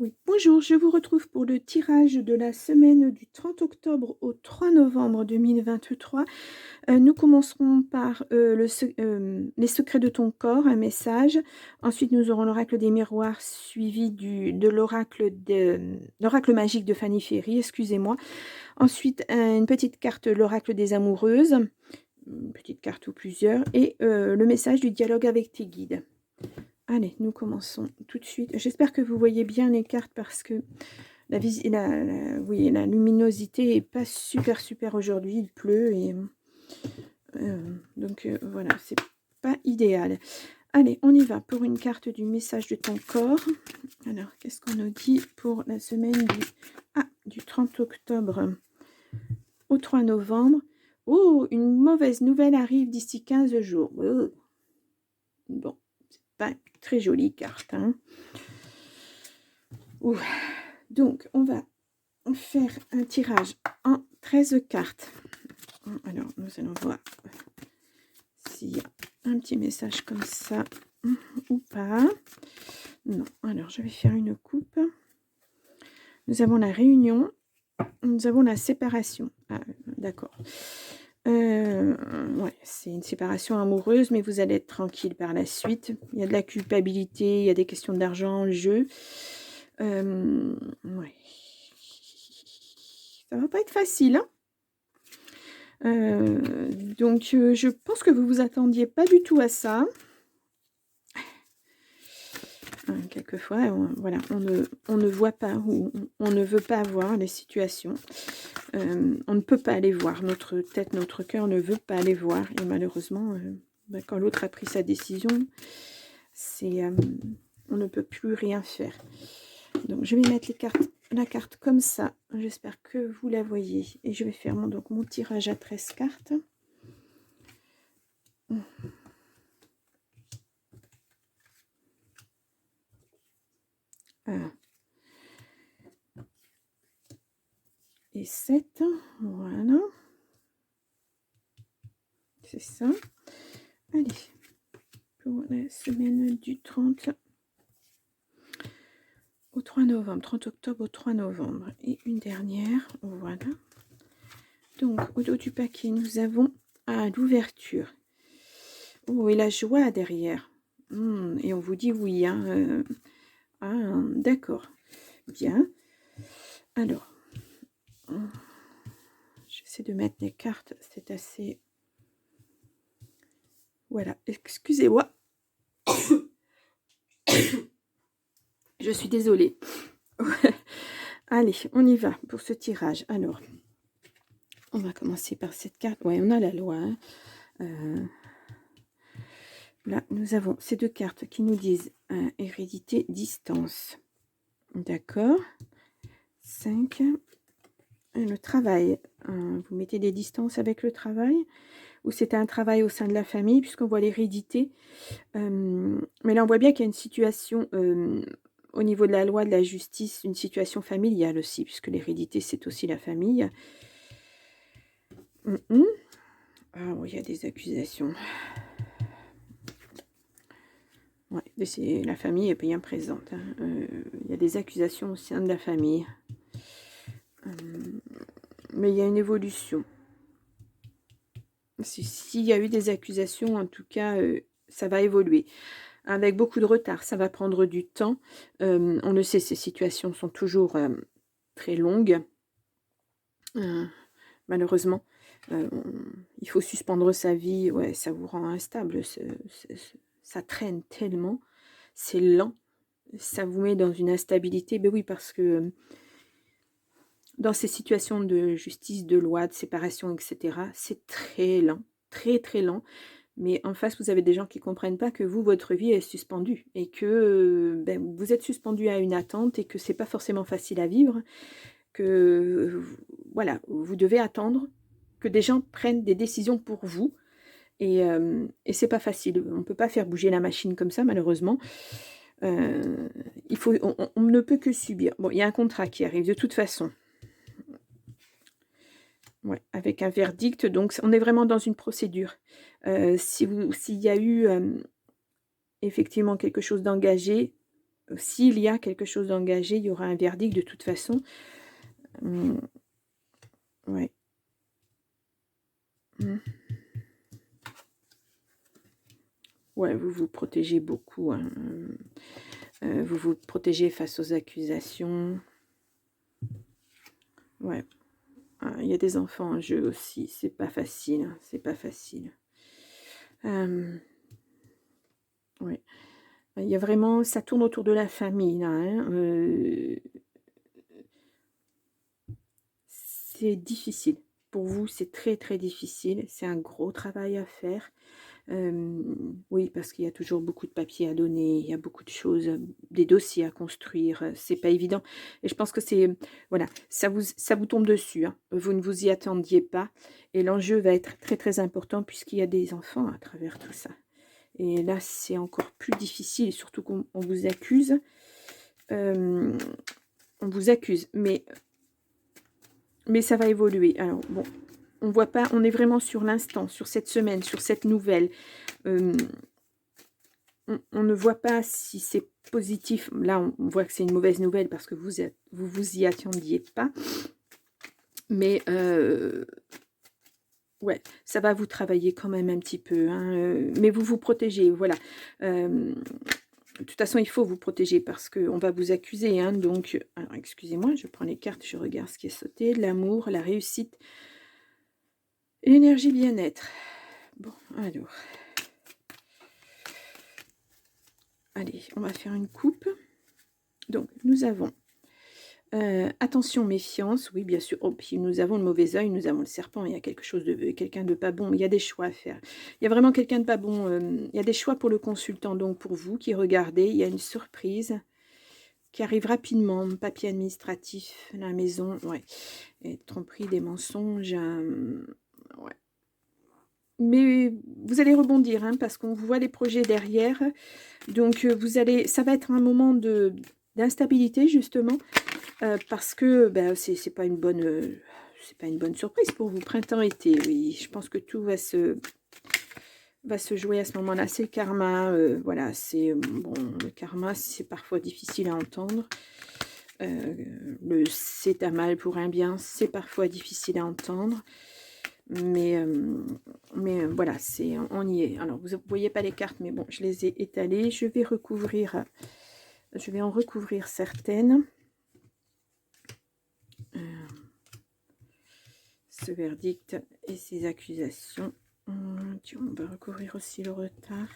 Oui, bonjour, je vous retrouve pour le tirage de la semaine du 30 octobre au 3 novembre 2023. Nous commencerons par les secrets de ton corps, un message. Ensuite, nous aurons l'oracle des miroirs suivi de l'oracle magique de Fanny Ferry, excusez-moi. Ensuite, une petite carte, l'oracle des amoureuses, une petite carte ou plusieurs, et le message du dialogue avec tes guides. Allez, nous commençons tout de suite. J'espère que vous voyez bien les cartes parce que la luminosité n'est pas super aujourd'hui. Il pleut et voilà, c'est pas idéal. Allez, on y va pour une carte du message de ton corps. Alors, qu'est-ce qu'on nous dit pour la semaine du 30 octobre au 3 novembre? Oh, une mauvaise nouvelle arrive d'ici 15 jours. Oh. Bon, c'est pas une très jolie carte, hein. Ouh. Donc, on va faire un tirage en 13 cartes. Alors, nous allons voir s'il y a un petit message comme ça ou pas. Non, alors je vais faire une coupe. Nous avons la réunion. Nous avons la séparation. Ah, d'accord. Ouais, c'est une séparation amoureuse, mais vous allez être tranquille par la suite. Il y a de la culpabilité, il y a des questions d'argent en jeu. Ouais. Ça va pas être facile, hein. Donc, je pense que vous vous attendiez pas du tout à ça. Quelquefois, voilà, on ne voit pas ou on ne veut pas voir les situations. On ne peut pas les voir. Notre tête, notre cœur ne veut pas les voir. Et malheureusement, quand l'autre a pris sa décision, on ne peut plus rien faire. Donc, je vais mettre la carte comme ça. J'espère que vous la voyez. Et je vais faire mon tirage à 13 cartes. Et 7, voilà. C'est ça. Allez, pour la semaine du 30 au 3 novembre, 30 octobre au 3 novembre. Et une dernière, voilà. Donc, au dos du paquet, nous avons l'ouverture. Oh, et la joie derrière. Et on vous dit oui, hein. D'accord. Bien. Alors, j'essaie de mettre les cartes. C'est assez... Voilà, excusez-moi. Je suis désolée. Allez, on y va pour ce tirage. Alors, on va commencer par cette carte. Ouais, on a la loi. Hein. Là, nous avons ces deux cartes qui nous disent hérédité, distance. D'accord. 5. Le travail. Vous mettez des distances avec le travail ou c'est un travail au sein de la famille puisqu'on voit l'hérédité. Mais là, on voit bien qu'il y a une situation au niveau de la loi, de la justice, une situation familiale aussi, puisque l'hérédité, c'est aussi la famille. Ah oui, il y a des accusations. Ouais, la famille est bien présente. Hein. Il y a des accusations au sein de la famille. Mais il y a une évolution. S'il y a eu des accusations, en tout cas, ça va évoluer. Avec beaucoup de retard, ça va prendre du temps. On le sait, ces situations sont toujours très longues. Malheureusement, il faut suspendre sa vie. Ouais, ça vous rend instable. Ça traîne tellement. C'est lent. Ça vous met dans une instabilité. Ben oui, parce que dans ces situations de justice, de loi, de séparation, etc., c'est très lent. Très, très lent. Mais en face, vous avez des gens qui ne comprennent pas que vous, votre vie est suspendue. Et que vous êtes suspendu à une attente et que c'est pas forcément facile à vivre. Que voilà, vous devez attendre que des gens prennent des décisions pour vous. Et c'est pas facile. On ne peut pas faire bouger la machine comme ça, malheureusement. On ne peut que subir. Bon, il y a un contrat qui arrive de toute façon. Ouais, avec un verdict. Donc, on est vraiment dans une procédure. S'il y a eu effectivement quelque chose d'engagé, s'il y a quelque chose d'engagé, il y aura un verdict de toute façon. Ouais. Ouais, vous vous protégez beaucoup. Hein. Vous vous protégez face aux accusations. Ouais. Ah, il y a des enfants en jeu aussi. C'est pas facile. Hein. C'est pas facile. Ouais. Il y a vraiment... Ça tourne autour de la famille, là. Hein. C'est difficile. Pour vous, c'est très, très difficile. C'est un gros travail à faire. Oui, parce qu'il y a toujours beaucoup de papiers à donner, il y a beaucoup de choses, des dossiers à construire, c'est pas évident. Et je pense que c'est, voilà, ça vous tombe dessus, hein. Vous ne vous y attendiez pas. Et l'enjeu va être très très important puisqu'il y a des enfants à travers tout ça. Et là, c'est encore plus difficile, surtout qu'on vous accuse. On vous accuse, mais ça va évoluer. Alors, bon, on voit pas, on est vraiment sur l'instant, sur cette semaine, sur cette nouvelle. On ne voit pas si c'est positif. Là, on voit que c'est une mauvaise nouvelle parce que vous y attendiez pas. Mais ouais, ça va vous travailler quand même un petit peu. Hein, mais vous vous protégez, voilà. De toute façon, il faut vous protéger parce qu'on va vous accuser. Hein, donc, alors, excusez-moi, je prends les cartes, je regarde ce qui est sauté. L'amour, la réussite, l'énergie bien-être. Bon, alors... Allez, on va faire une coupe. Donc, nous avons attention, méfiance. Oui, bien sûr. Oh, puis nous avons le mauvais œil, nous avons le serpent. Il y a quelque chose de quelqu'un de pas bon. Il y a des choix à faire. Il y a vraiment quelqu'un de pas bon. Il y a des choix pour le consultant. Donc, pour vous qui regardez, il y a une surprise qui arrive rapidement. Papier administratif, la maison. Ouais. Et tromperie, des mensonges. Ouais. Mais vous allez rebondir, hein, parce qu'on voit les projets derrière. Donc, ça va être un moment d'instabilité, justement, parce que ben, c'est pas une bonne surprise pour vous. Printemps-été, oui. Je pense que tout va se jouer à ce moment-là. C'est le karma. Voilà, c'est... Bon, le karma, c'est parfois difficile à entendre. C'est un mal pour un bien, c'est parfois difficile à entendre. Mais voilà, on y est. Alors, vous ne voyez pas les cartes, mais bon, je les ai étalées. Je vais en recouvrir certaines. Ce verdict et ces accusations. Tiens, on va recouvrir aussi le retard.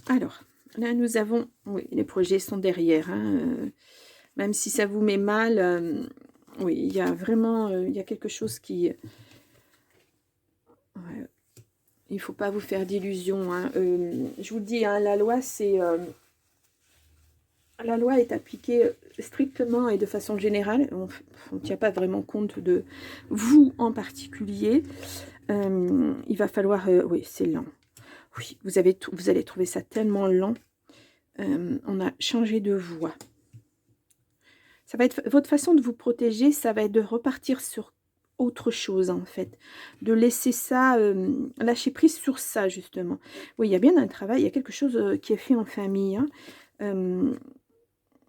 Alors, là, nous avons... Oui, les projets sont derrière. Hein, même si ça vous met mal... oui, il y a vraiment... il y a quelque chose qui... Ouais. Il ne faut pas vous faire d'illusions. Hein. Je vous le dis, hein, la loi, la loi est appliquée strictement et de façon générale. On ne tient pas vraiment compte de vous en particulier. Il va falloir... oui, c'est lent. Oui, vous allez trouver ça tellement lent. On a changé de voie. Ça va être votre façon de vous protéger, ça va être de repartir sur autre chose, en fait. De laisser ça, lâcher prise sur ça, justement. Oui, il y a bien un travail, il y a quelque chose qui est fait en famille. Hein.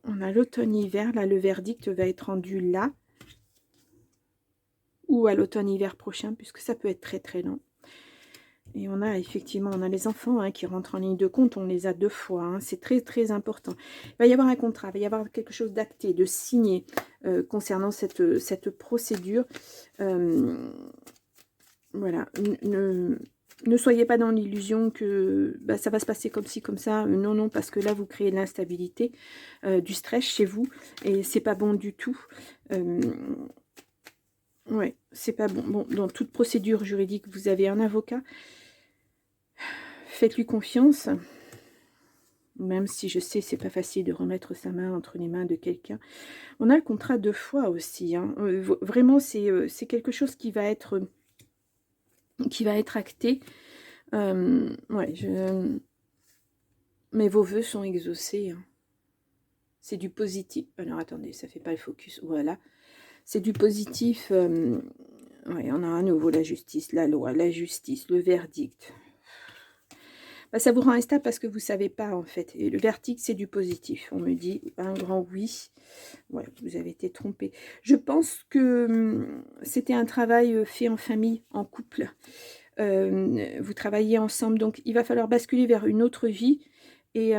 On a l'automne-hiver, là, le verdict va être rendu là. Ou à l'automne-hiver prochain, puisque ça peut être très, très long. Et on a effectivement, on a les enfants hein, qui rentrent en ligne de compte, on les a 2 fois, hein, c'est très très important. Il va y avoir un contrat, il va y avoir quelque chose d'acté, de signé concernant cette procédure. Voilà, ne soyez pas dans l'illusion que bah, ça va se passer comme ci, comme ça. Non, non, parce que là, vous créez de l'instabilité, du stress chez vous, et c'est pas bon du tout. Ouais, c'est pas bon. Bon, dans toute procédure juridique, vous avez un avocat. Faites-lui confiance, même si je sais c'est pas facile de remettre sa main entre les mains de quelqu'un. On a le contrat 2 fois aussi. Hein. Vraiment, c'est quelque chose qui va être acté. Ouais, mais vos vœux sont exaucés. Hein. C'est du positif. Alors attendez, ça fait pas le focus. Voilà. C'est du positif. Ouais, on a à nouveau la justice, la loi, la justice, le verdict. Bah, ça vous rend instable parce que vous ne savez pas, en fait. Et le vertige, c'est du positif. On me dit un grand oui. Ouais, vous avez été trompé. Je pense que c'était un travail fait en famille, en couple. Vous travaillez ensemble, donc il va falloir basculer vers une autre vie. Et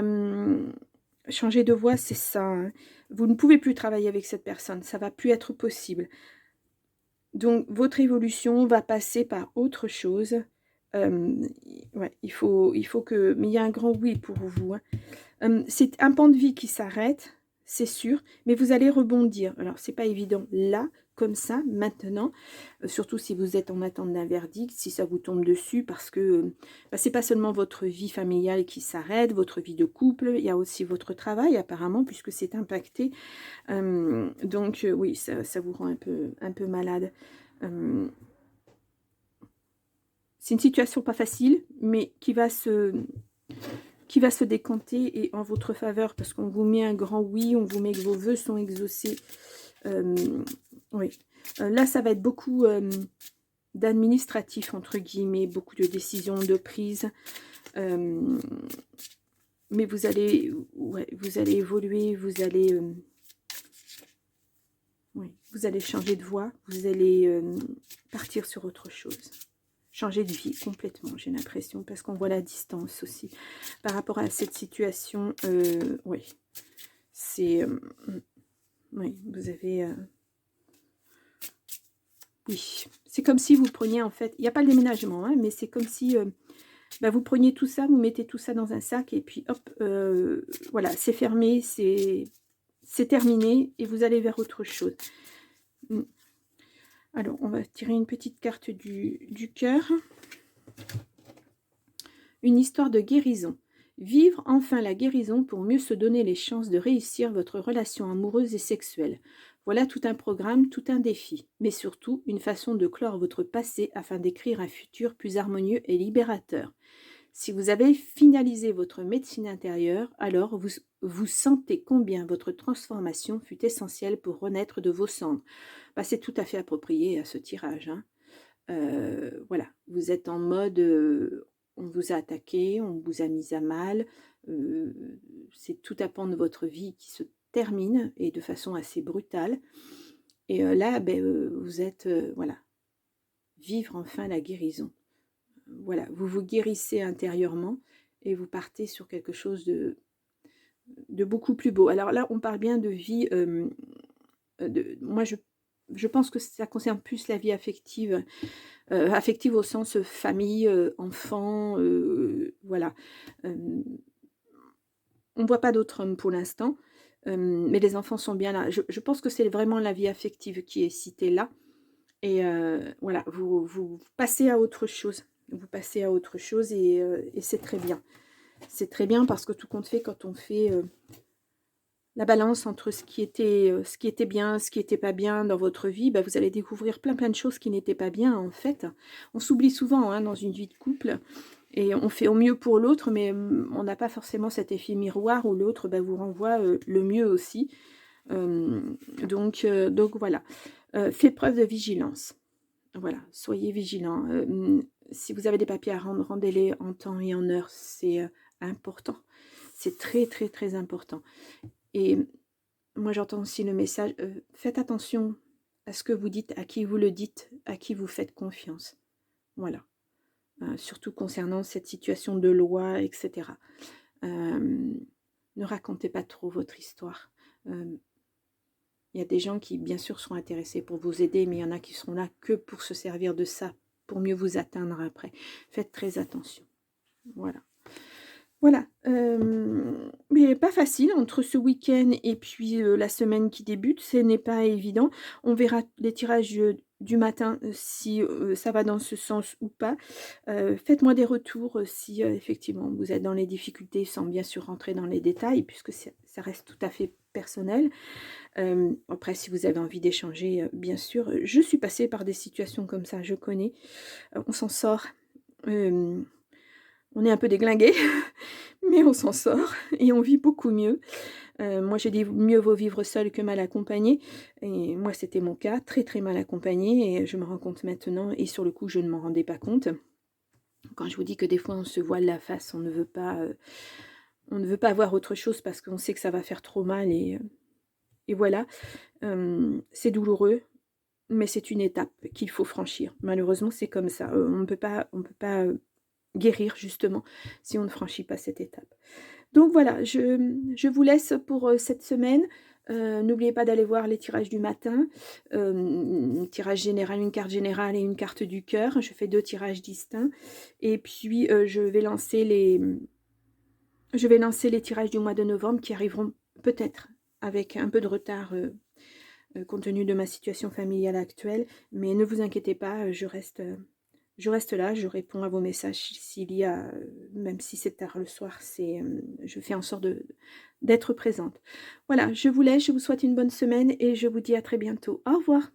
changer de voie, c'est ça. Hein. Vous ne pouvez plus travailler avec cette personne. Ça va plus être possible. Donc, votre évolution va passer par autre chose. Ouais, il faut que... Mais il y a un grand oui pour vous. Hein. C'est un pan de vie qui s'arrête, c'est sûr, mais vous allez rebondir. Alors, c'est pas évident là, comme ça, maintenant, surtout si vous êtes en attente d'un verdict, si ça vous tombe dessus, parce que bah, c'est pas seulement votre vie familiale qui s'arrête, votre vie de couple, il y a aussi votre travail, apparemment, puisque c'est impacté. Donc, oui, ça vous rend un peu malade. C'est une situation pas facile, mais qui va se décanter et en votre faveur, parce qu'on vous met un grand oui, on vous met que vos vœux sont exaucés. Oui. Là, ça va être beaucoup d'administratif, entre guillemets, beaucoup de décisions de prise. Mais vous allez, ouais, vous allez évoluer, vous allez... oui, vous allez changer de voie, vous allez partir sur autre chose. Changer de vie complètement, j'ai l'impression, parce qu'on voit la distance aussi. Par rapport à cette situation, oui, c'est... oui, vous avez... oui, c'est comme si vous preniez, en fait... Il n'y a pas le déménagement, hein, mais c'est comme si... bah, vous preniez tout ça, vous mettez tout ça dans un sac, et puis hop, voilà, c'est fermé, c'est terminé, et vous allez vers autre chose. Alors, on va tirer une petite carte du cœur. Une histoire de guérison. Vivre enfin la guérison pour mieux se donner les chances de réussir votre relation amoureuse et sexuelle. Voilà tout un programme, tout un défi, mais surtout une façon de clore votre passé afin d'écrire un futur plus harmonieux et libérateur. Si vous avez finalisé votre médecine intérieure, alors vous sentez combien votre transformation fut essentielle pour renaître de vos cendres. Bah, c'est tout à fait approprié à ce tirage. Hein. Voilà, vous êtes en mode, on vous a attaqué, on vous a mis à mal. C'est tout un pan de votre vie qui se termine et de façon assez brutale. Et là, ben, vous êtes, voilà, vivre enfin la guérison. Voilà, vous vous guérissez intérieurement et vous partez sur quelque chose de beaucoup plus beau. Alors là, on parle bien de vie, moi je pense que ça concerne plus la vie affective, affective au sens famille, enfant, voilà. On ne voit pas d'autres hommes pour l'instant, mais les enfants sont bien là. Je pense que c'est vraiment la vie affective qui est citée là. Et voilà, vous passez à autre chose. Vous passez à autre chose et c'est très bien. C'est très bien parce que tout compte fait, quand on fait la balance entre ce qui était bien, ce qui n'était pas bien dans votre vie, bah, vous allez découvrir plein de choses qui n'étaient pas bien en fait. On s'oublie souvent hein, dans une vie de couple et on fait au mieux pour l'autre, mais on n'a pas forcément cet effet miroir où l'autre bah, vous renvoie le mieux aussi. Donc voilà, faites preuve de vigilance. Voilà, soyez vigilants. Si vous avez des papiers à rendre, rendez-les en temps et en heure. C'est important. C'est très, très, très important. Et moi, j'entends aussi le message, faites attention à ce que vous dites, à qui vous le dites, à qui vous faites confiance. Voilà. Surtout concernant cette situation de loi, etc. Ne racontez pas trop votre histoire. Il y a des gens qui, bien sûr, seront intéressés pour vous aider, mais il y en a qui seront là que pour se servir de ça, pour mieux vous atteindre après. Faites très attention. Voilà. Voilà. Mais pas facile entre ce week-end et puis la semaine qui débute. Ce n'est pas évident. On verra les tirages du matin si ça va dans ce sens ou pas. Faites-moi des retours si effectivement vous êtes dans les difficultés sans bien sûr rentrer dans les détails puisque ça reste tout à fait personnel. Après, si vous avez envie d'échanger, bien sûr, je suis passée par des situations comme ça, je connais. On s'en sort. On est un peu déglingué, mais on s'en sort et on vit beaucoup mieux. Moi, j'ai dit mieux vaut vivre seul que mal accompagné. Et moi, c'était mon cas, très très mal accompagné. Et je me rends compte maintenant, et sur le coup, je ne m'en rendais pas compte. Quand je vous dis que des fois on se voile la face, on ne veut pas voir autre chose parce qu'on sait que ça va faire trop mal et voilà. C'est douloureux, mais c'est une étape qu'il faut franchir. Malheureusement, c'est comme ça. On peut pas guérir justement si on ne franchit pas cette étape. Donc voilà, je vous laisse pour, cette semaine. N'oubliez pas d'aller voir les tirages du matin. Tirage général, une carte générale et une carte du cœur. Je fais 2 tirages distincts et puis, je vais lancer les tirages du mois de novembre qui arriveront peut-être avec un peu de retard, compte tenu de ma situation familiale actuelle. Mais ne vous inquiétez pas, je reste là, je réponds à vos messages s'il y a, même si c'est tard le soir, je fais en sorte d'être présente. Voilà, je vous laisse, je vous souhaite une bonne semaine et je vous dis à très bientôt. Au revoir.